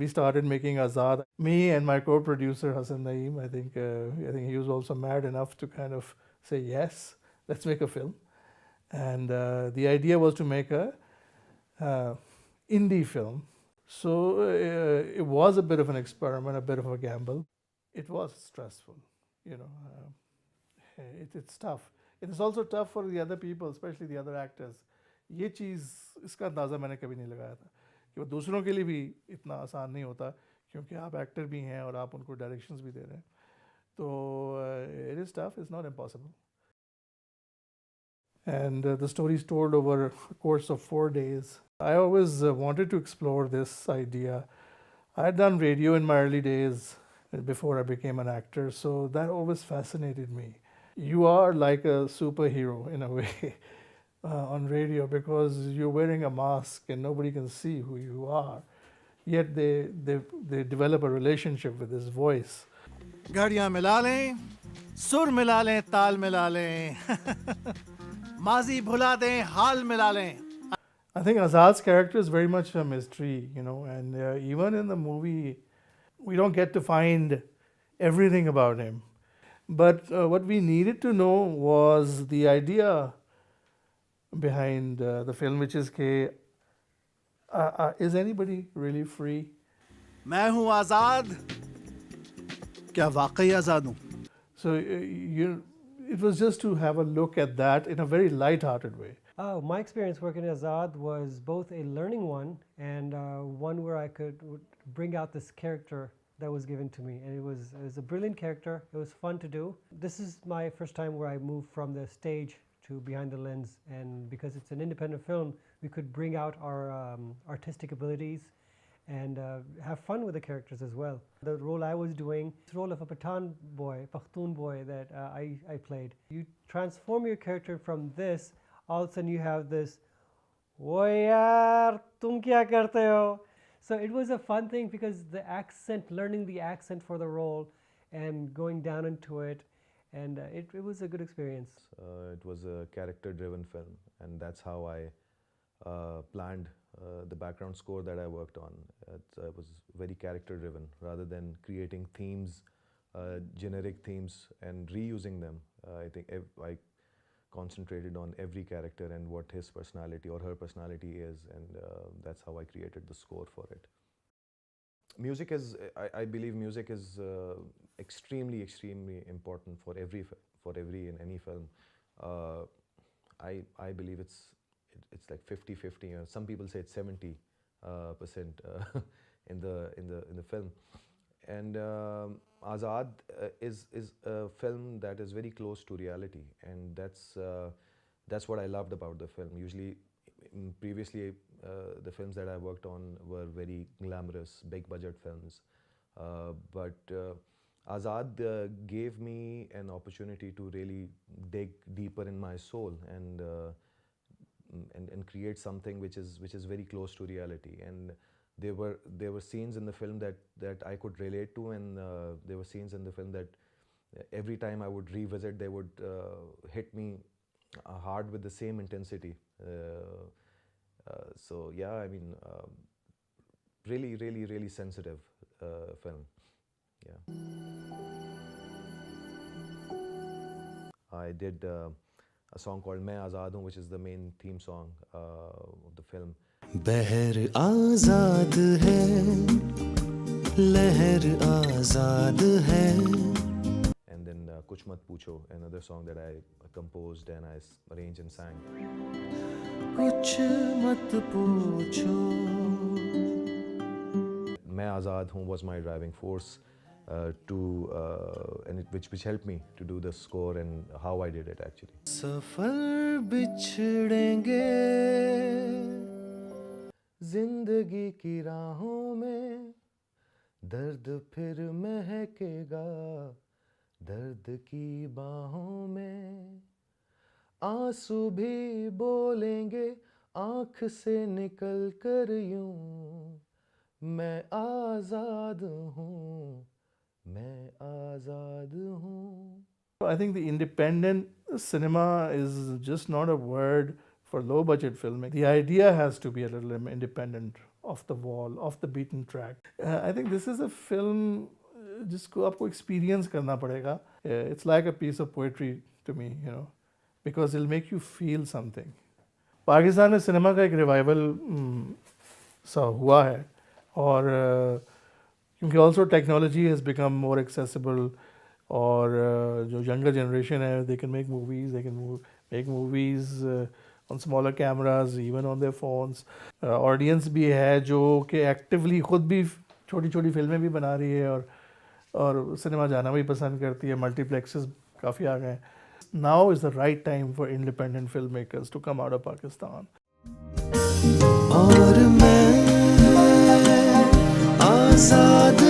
started making AZAD, me and my co-producer Hassan Naeem, I think he was also mad enough to kind of say yes, let's make a film. And the idea was to make a indie film. So it was a bit of an experiment, a bit of a gamble. It was stressful, you know. It's tough. It is also tough for the other people, especially the other actors. ये चीज़ इसका अंदाज़ा मैंने कभी नहीं लगाया था कि वो दूसरों के लिए भी इतना आसान नहीं होता, क्योंकि आप एक्टर भी हैं और आप उनको डायरेक्शंस भी दे रहे हैं. तो it is tough. It's not impossible. And the story is told over a course of 4 days. I always wanted to explore this idea. I had done radio in my early days before I became an actor, so that always fascinated me. You are like a superhero in a way on radio, because you're wearing a mask and nobody can see who you are. Yet they develop a relationship with his voice. घड़ियां मिला लें, सुर मिला लें, ताल मिला लें, माजी भुला दें, हाल मिला लें. I think Azad's character is very much a mystery, you know, and even in the movie, we don't get to find everything about him. But what we needed to know was the idea behind the film, which is, is anybody really free? मैं हूँ आज़ाद, क्या वाकई आज़ाद हूँ? So it was just to have a look at that in a very light-hearted way. My experience working at AZAD was both a learning one and one where I could bring out this character that was given to me. And it was a brilliant character. It was fun to do. This is my first time where I moved from the stage to behind the lens. And because it's an independent film, we could bring out our artistic abilities and have fun with the characters as well. The role I was doing, the role of a Pathan boy, Pakhtun boy that I played. You transform your character from this, all of a sudden you have this, "Oh yaar, tum kya karte ho?" So it was a fun thing because the accent, learning the accent for the role and going down into it, and it was a good experience. It was a character-driven film, and that's how I planned the background score that I worked on. It was very character-driven rather than creating themes, generic themes, and reusing them. I think I concentrated on every character and what his personality or her personality is, and that's how I created the score for it. Music is, I believe music is extremely important for every in any film. I believe it's like 50-50. Some people say it's 70% in the film. And AZAD is a film that is very close to reality, and that's what I loved about the film. Usually, previously, the films that I worked on were very glamorous, big budget films, but AZAD gave me an opportunity to really dig deeper in my soul and create something which is very close to reality. And there were scenes in the film that I could relate to, and there were scenes in the film that every time I would revisit, they would hit me hard with the same intensity. So yeah, I mean, really sensitive film. Yeah. I did a song called "Main Azad Hoon," which is the main theme song of the film. बहर आजाद है, लहर आजाद है. And then Kuch Mat Pucho, another song that I composed and I arranged and sang. कुछ मत पूछो. Main Azad Hoon was my driving force which helped me to do the score and how I did it actually. सफर बिछड़ेंगे जिंदगी की राहों में, दर्द फिर महकेगा दर्द की बाहों में, आंसू भी बोलेंगे आँख से निकल कर यूं, मैं आज़ाद हूँ, मैं आज़ाद हूँ. I think the independent cinema is just not a word for low budget filming. The idea has to be a little independent off the wall, off the beaten track. I think this is a film जिसको आपको experience करना पड़ेगा. It's like a piece of poetry to me, you know, because it'll make you feel something. Pakistan में cinema का एक revival सा हुआ है और क्योंकि also technology has become more accessible और जो यंगर जनरेशन है they can make movies on smaller cameras even on their phones. Audience भी है जो कि एक्टिवली ख़ुद भी छोटी छोटी फिल्में भी बना रही है और सिनेमा जाना भी पसंद करती है. मल्टीप्लेक्सेस काफ़ी आ गए हैं. Now is the right time for independent filmmakers to come out of Pakistan. और मैं आजाद